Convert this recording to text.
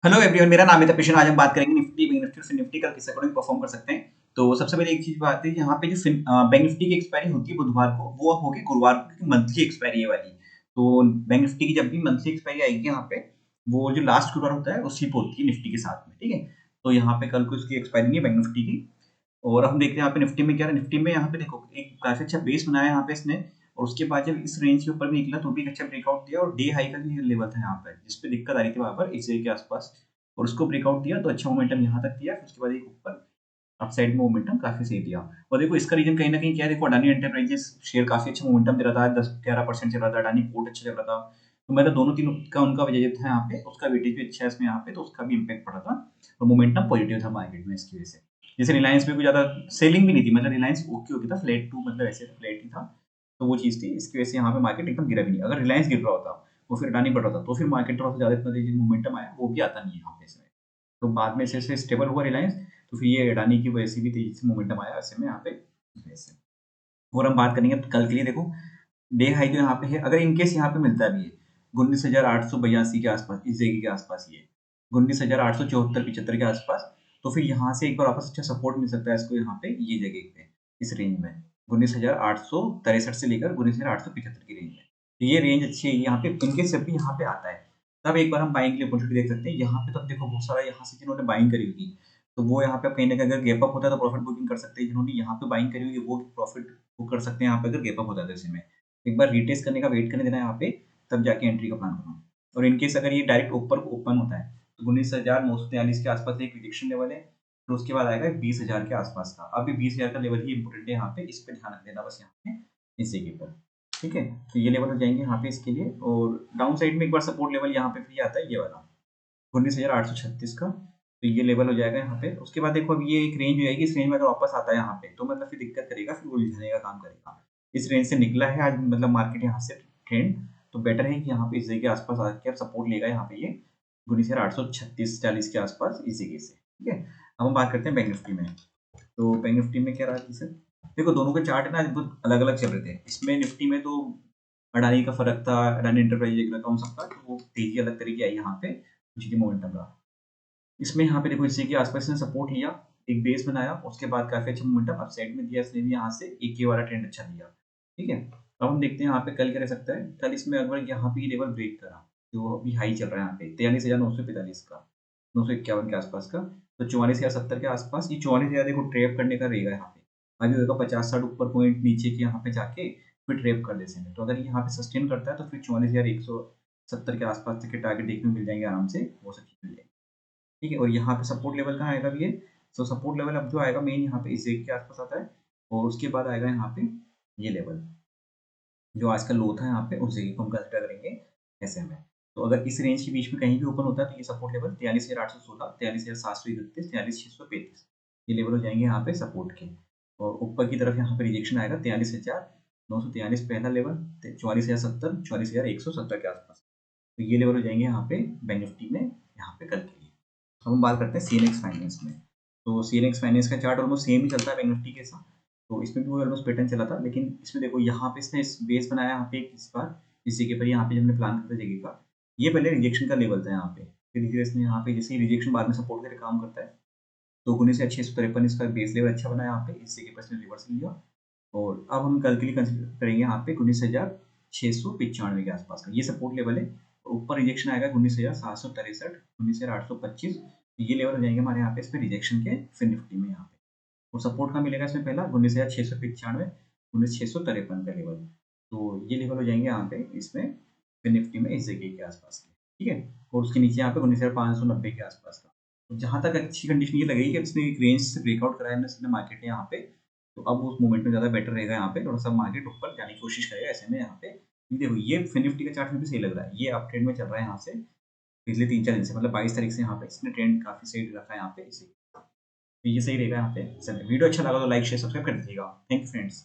Hello everyone, मेरा नाम है तपेश। आज हम बात करेंगे निफ्टी, बैंक निफ्टी और फिन निफ्टी कल किस अकॉर्डिंग परफॉर्म कर सकते हैं। तो सबसे पहले एक चीज बात है, यहाँ पे जो बैंक निफ्टी की एक्सपायरी होती है बुधवार को, वो अब होगी गुरुवार को, क्योंकि मंथली एक्सपायरी है वाली। तो बैंक निफ्टी की जब भी मंथली एक्सपायरी आएगी यहाँ पे, वो जो लास्ट गुरुवार होता है उसी पे होती है निफ्टी के साथ में, ठीक है। तो यहाँ पे कल को इसकी एक्सपायरी नहीं है बैंक निफ्टी की। और हम देखते हैं यहाँ पे निफ्टी में क्या है। निफ्टी में यहाँ पे देखो एक काफी अच्छा बेस बनाया यहाँ पे इसने, और उसके बाद जब इस रेंज के ऊपर भी निकला तो भी एक अच्छा ब्रेकआउट दिया, और डे हाई का भी लेवल था यहाँ पे जिसपे दिक्कत आ रही थी वहां पर इस के आसपास, और उसको ब्रेकआउट दिया तो अच्छा मोमेंटम यहाँ तक दिया। फिर उसके बाद एक ऊपर अप साइड में मोमेंटम काफी सही दिया। और देखो इसका रीजन कहीं ना कहीं क्या है, देखो अडानी एंटरप्राइजेस शेयर काफी अच्छा मोमेंटम दे रहा था, 10-11% चल रहा था। अडानी पोर्ट अच्छा चल रहा था, तो मैं तो दोनों तीनों का उनका वजह था यहाँ पे, उसका वेटेज भी अच्छा है इसमें यहाँ पे, तो उसका भी इम्पैक्ट पड़ा था और मोमेंटम पॉजिटिव था मार्केट में इसकी वजह से। जैसे रिलायंस में कोई ज्यादा सेलिंग भी नहीं थी, मतलब रिलायंस ओके ओके था, फ्लैट टू मतलब ऐसे फ्लैट ही था। तो वो चीज थी, इसकी वजह से यहाँ पे मार्केट एकदम गिरा भी नहीं। अगर रिलायंस गिर रहा होता वो फिर अडानी बढ़ रहा था तो फिर मार्केट थोड़ा सा ज्यादा इतना तेजी मोमेंटम आया, वो भी आता नहीं है यहाँ पे इसमें। तो बाद में जैसे स्टेबल हुआ रिलायंस, तो फिर ये अडानी की वजह से भी तेजी से मोमेंटम आया ऐसे में यहाँ पे वैसे। और हम बात करेंगे कल के लिए, देखो डे हाई तो यहाँ पे है, अगर इनकेस यहाँ पे मिलता भी है 19,882 के आसपास, इस जगह के आसपास, ये 19,874-75 के आसपास, तो फिर यहाँ से एक बार वापस अच्छा सपोर्ट मिल सकता है इसको यहाँ पे, ये जगह पे इस रेंज में 19,863 से लेकर 19,875 की रेंज में। तो ये रेंज अच्छी है यहाँ पे, इनकेस जब भी यहाँ पे आता है तब एक बार हम बाइंग के लिए अपॉर्चुनिटी देख सकते हैं। यहाँ पे तब देखो बहुत सारा यहाँ से जिन्होंने बाइंग करी होगी, तो वो यहाँ पे कहीं ना कहीं अगर गैप अप होता है तो प्रॉफिट बुकिंग कर सकते हैं। जिन्होंने यहाँ पे बाइंग करी होगी वो प्रॉफिट बुक कर सकते हैं यहाँ पे अगर गैप अप होता है। जैसे में एक बार रीटेस्ट करने का वेट करने देना है यहाँ पे, तब जाके एंट्री का प्लान करना। और इनकेस अगर ये डायरेक्ट ऊपर ओपन होता है तो 19,943 के आसपास एक रिजेक्शन लेवल है, फिर उसके बाद आएगा 20,000 के आसपास का। अभी 20,000 का लेवल ही इंपॉर्टेंट है यहाँ पे, इस पे ध्यान रख देना बस यहाँ पे इस जगह पर, ठीक है। तो ये लेवल हो जाएंगे यहाँ पे इसके लिए। और डाउन साइड में एक बार सपोर्ट लेवल यहाँ पे फ्री आता है, ये वाला 19,836 का, तो ये लेवल हो जाएगा यहाँ पे। उसके बाद देखो अब ये एक रेंज हो जाएगी, इस रेंज में अगर वापस आता है यहाँ पे तो मतलब फिर दिक्कत करेगा, फिर वो उलझाने का काम करेगा। इस रेंज से निकला है आज, मतलब मार्केट यहाँ से ट्रेंड, तो बेटर है कि यहाँ पे इस जगह के आसपास आके आप सपोर्ट लेगा यहाँ पे, ये 19,836-40 के आसपास इस जगह से, ठीक है। अब हम बात करते हैं बैंक निफ्टी में। तो बैंक निफ्टी में क्या रहा है सर, देखो दोनों के चार्ट है ना बहुत अलग अलग चल रहे थे। इसमें निफ्टी में तो अडानी का फर्क था, अडानी एंटरप्राइज एक रखा उन सबका, तो वो तेजी अलग तरीके आई यहाँ पे, कुछ मोमेंटम रहा। इसमें यहाँ पे देखो इसी के आसपास इसने सपोर्ट लिया, एक बेस बनाया, उसके बाद काफी अच्छा मोमेंटम अपसाइड में दिया इसने भी, यहाँ से एक ये वाला ट्रेंड अच्छा दिया, ठीक है। अब हम देखते हैं यहाँ पे कल क्या रह सकता है। कल इसमें अगर यहाँ पे लेवल ब्रेक करा, जो अभी हाई चल रहा है यहाँ पे 43,945 का, 951 के आसपास का, तो 44,070 के आसपास, ये 44,000 देखो ट्रेप करने का रहेगा यहाँ पे। अभी देखो 50-60 ऊपर पॉइंट नीचे के यहाँ पे जाके फिर ट्रेप कर देते हैं, तो अगर ये यहाँ पे सस्टेन करता है तो फिर 44,170 के आसपास तक के टारगेट देखने को मिल जाएंगे आराम से, वो सब चीज मिल जाएगी, ठीक है। और यहाँ पे सपोर्ट लेवल कहाँ आएगा ये, तो सपोर्ट लेवल अब जो आएगा मेन यहाँ पे इस एक के आसपास आता है, और उसके बाद आएगा यहाँ पे ये लेवल जो आज का लो था यहाँ पे, उस जगह को हम कंसिडर करेंगे ऐसे में। तो अगर इस रेंज के बीच में कहीं भी ओपन होता है तो ये सपोर्ट लेवल 43,816, 43,731, 43,635, ये लेवल हो जाएंगे यहाँ पे सपोर्ट के। और ऊपर की तरफ यहाँ पे रिजेक्शन आएगा 43,943 पहला लेवल, 44,070, 44,170 के आसपास, तो ये लेवल हो जाएंगे यहाँ पे बैंक निफ्टी में यहाँ पे कल के लिए। अब हम बात करते हैं सीएनएक्स फाइनेंस में। तो सीएनएक्स फाइनेंस का चार्ट ऑलमोस्ट सेम ही चलता है बैंक निफ्टी के साथ, तो इसमें भी ऑलमोस्ट पैटर्न चला था, लेकिन इसमें देखो यहाँ पे इसने बेस बनाया यहाँ पे इस बार, इस जगह पर यहाँ पे हमने प्लान करता जगह का, ये पहले रिजेक्शन का लेवल था यहाँ पे, फिर धीरे इसने यहाँ पे जैसे रिजेक्शन बाद में सपोर्ट करके काम करता है, तो 19,653 इसका बेस लेवल अच्छा बना यहाँ पे, इस जगह पर इसने रिवर्सल लिया। और अब हम कल के लिए कंसिडर करेंगे यहाँ पे 19,695 के आसपास का ये सपोर्ट लेवल है। ऊपर रिजेक्शन आएगा 19,763, 19,825, ये लेवल हो जाएंगे हमारे यहाँ पे इस पे रिजेक्शन के फिर निफ्टी में यहाँ पे। और सपोर्ट का मिलेगा इसमें पहला 19,695, 19,653 का लेवल, तो ये लेवल हो जाएंगे यहाँ पे इसमें फिर निफ्टी में इस जगह के आसपास के, ठीक है। और उसके नीचे यहाँ पे 19,590 के आसपास का। तो जहाँ तक अच्छी कंडीशन ये लगेगी कि इसने एक रेंज से ब्रेकआउट कराया है मार्केट ने यहाँ पे, तो अब उस मोमेंट में ज़्यादा बेटर रहेगा यहाँ पे, थोड़ा सा मार्केट ऊपर जाने की कोशिश करेगा ऐसे में यहाँ पे। देखो ये फिन निफ्टी का चार्ट में भी सही लग रहा है, ये अप ट्रेंड में चल रहा है यहाँ से पिछले 3-4 दिन से, मतलब 22 तारीख से यहाँ पे इसने ट्रेंड काफी सही रखा है यहाँ पे इसे, तो ये सही रहेगा यहाँ पे। चलिए वीडियो अच्छा लगा तो लाइक शेयर सब्सक्राइब कर दीजिएगा। Thank you friends.